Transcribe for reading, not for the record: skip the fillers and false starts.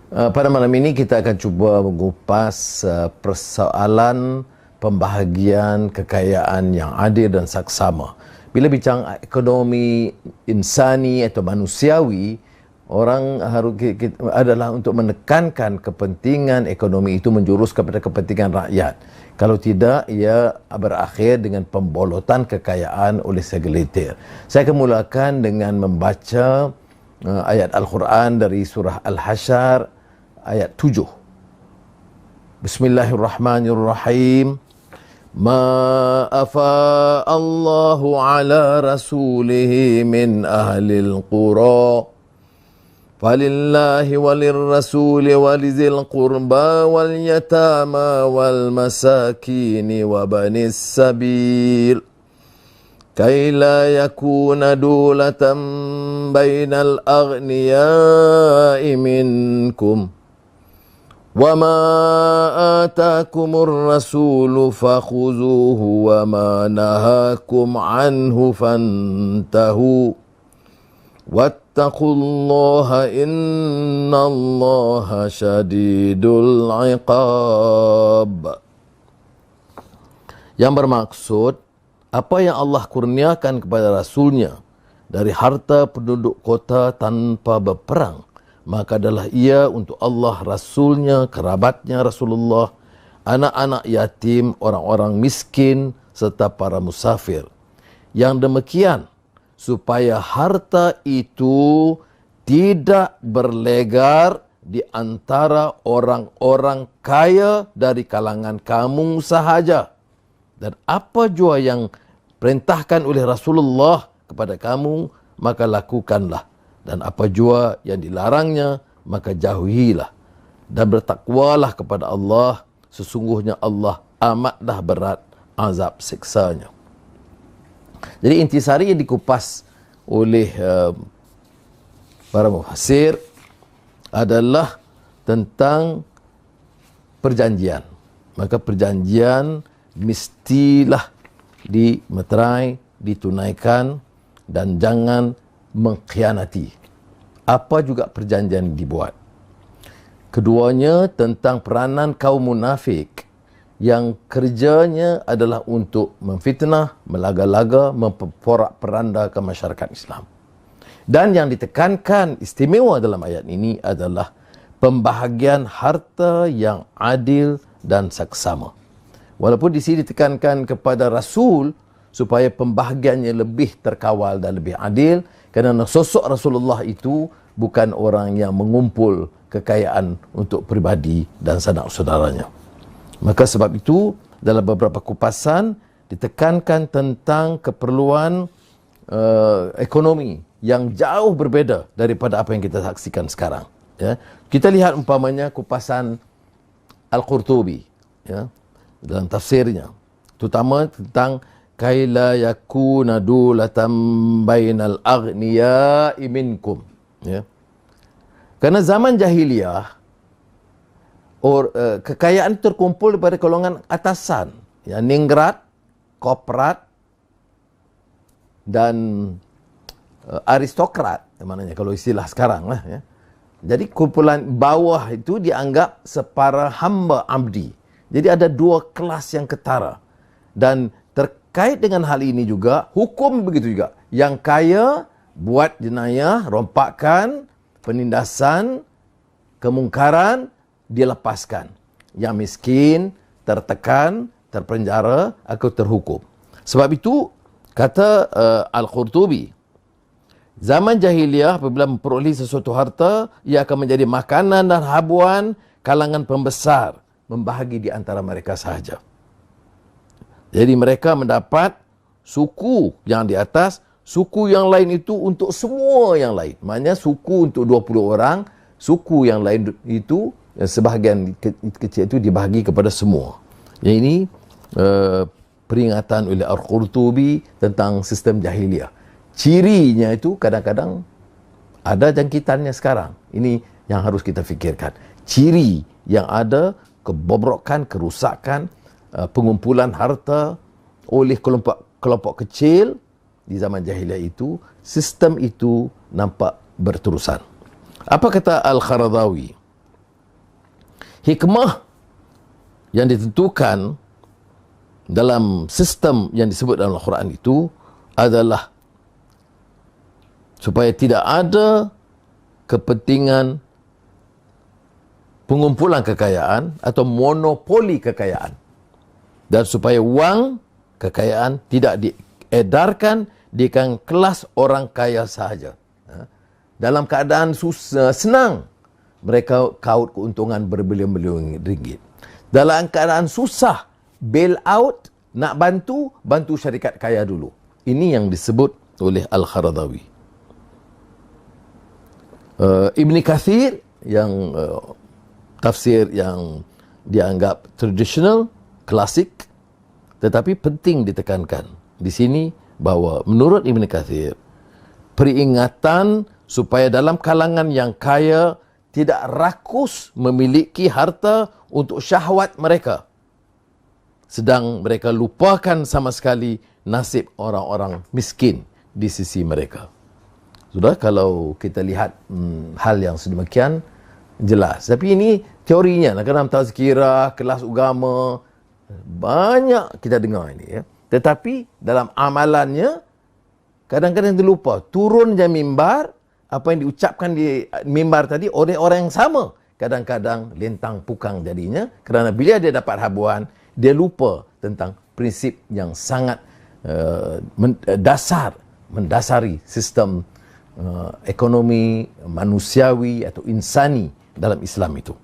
Pada malam ini kita akan cuba mengupas persoalan pembahagian kekayaan yang adil dan saksama. Bila bincang ekonomi insani atau manusiawi, orang harus adalah untuk menekankan kepentingan ekonomi itu menjurus kepada kepentingan rakyat. Kalau tidak, ia berakhir dengan pembolotan kekayaan oleh segelintir. Saya akan mulakan dengan membaca ayat Al-Quran dari surah Al-Hasyr ayat 7. Bismillahirrahmanirrahim. Ma afa Allahu ala rasulihi min ahlil qura falillahi walirrasuli walizil qurba wal yatama wal masakini wa banis sabil kay la yakuna dulatan bainal aghniya'i minkum wa ma atakumur rasulu fakhuzuhu wa ma nahakum anhu fantahu wattaqullaha innallaha syadidul iqab. Yang bermaksud, apa yang Allah kurniakan kepada Rasulnya dari harta penduduk kota tanpa berperang, maka adalah ia untuk Allah, Rasulnya, kerabatnya Rasulullah, anak-anak yatim, orang-orang miskin, serta para musafir. Yang demikian, supaya harta itu tidak berlegar di antara orang-orang kaya dari kalangan kamu sahaja. Dan apa jua yang perintahkan oleh Rasulullah kepada kamu, maka lakukanlah. Dan apa jua yang dilarangnya, maka jauhilah. Dan bertakwalah kepada Allah, sesungguhnya Allah amatlah berat azab siksanya. Jadi intisari yang dikupas oleh para mufassir adalah tentang perjanjian. Maka perjanjian mestilah dimeterai, ditunaikan dan jangan mengkhianati apa juga perjanjian dibuat. Keduanya tentang peranan kaum munafik yang kerjanya adalah untuk memfitnah, melaga-laga, memporak-perandakan masyarakat Islam. Dan yang ditekankan istimewa dalam ayat ini adalah pembahagian harta yang adil dan saksama. Walaupun di sini ditekankan kepada Rasul supaya pembahagiannya lebih terkawal dan lebih adil, kerana sosok Rasulullah itu bukan orang yang mengumpul kekayaan untuk peribadi dan sanak saudaranya. Maka sebab itu, dalam beberapa kupasan ditekankan tentang keperluan ekonomi yang jauh berbeza daripada apa yang kita saksikan sekarang. Ya. Kita lihat umpamanya kupasan Al-Qurtubi, ya, dalam tafsirnya, terutama tentang kay la yakuna dulatan bainal aghniya'i minkum, ya. Karena zaman jahiliyah kekayaan terkumpul daripada golongan atasan, ya, ningrat, koprat dan aristokrat, maknanya kalau istilah sekarang lah, ya. Jadi kumpulan bawah itu dianggap separa hamba abdi. Jadi ada dua kelas yang ketara. Dan terkait dengan hal ini juga, hukum begitu juga. Yang kaya buat jenayah, rompakan, penindasan, kemungkaran, dilepaskan. Yang miskin, tertekan, terpenjara, atau terhukum. Sebab itu, kata Al-Qurtubi, zaman jahiliyah apabila memperoleh sesuatu harta, ia akan menjadi makanan dan habuan kalangan pembesar, membahagi di antara mereka sahaja. Jadi mereka mendapat suku yang di atas, suku yang lain itu untuk semua yang lain. Maknanya suku untuk 20 orang, suku yang lain itu, sebahagian kecil itu dibahagi kepada semua. Yang ini peringatan oleh Al-Qurtubi tentang sistem jahiliyah. Cirinya itu kadang-kadang ada jangkitannya sekarang. Ini yang harus kita fikirkan. Ciri yang ada, kebobrokan, kerusakan, pengumpulan harta oleh kelompok kecil di zaman jahiliyah itu, sistem itu nampak berterusan. Apa kata Al-Qaradawi? hikmah yang ditentukan dalam sistem yang disebut dalam Al-Quran itu adalah supaya tidak ada kepentingan pengumpulan kekayaan atau monopoli kekayaan, dan supaya wang kekayaan tidak diedarkan di kalangan kelas orang kaya sahaja. Dalam keadaan senang, mereka kaut keuntungan berbilion-bilion ringgit. Dalam keadaan susah, bail out, nak bantu syarikat kaya dulu. Ini yang disebut oleh Al-Kharadawi. Ibn Kathir yang tafsir yang dianggap tradisional, klasik, tetapi penting ditekankan di sini bahawa menurut Ibn Kathir, peringatan supaya dalam kalangan yang kaya tidak rakus memiliki harta untuk syahwat mereka, sedang mereka lupakan sama sekali nasib orang-orang miskin di sisi mereka. Sudah, kalau kita lihat hal yang sedemikian jelas. Tapi ini teorinya, dalam tazkirah, kelas agama, banyak kita dengar ini. Ya. Tetapi dalam amalannya, kadang-kadang terlupa. Turun je mimbar, apa yang diucapkan di mimbar tadi oleh orang yang sama. Kadang-kadang lentang pukang jadinya, kerana bila dia dapat habuan, dia lupa tentang prinsip yang sangat mendasari sistem ekonomi manusiawi atau insani dalam Islam itu.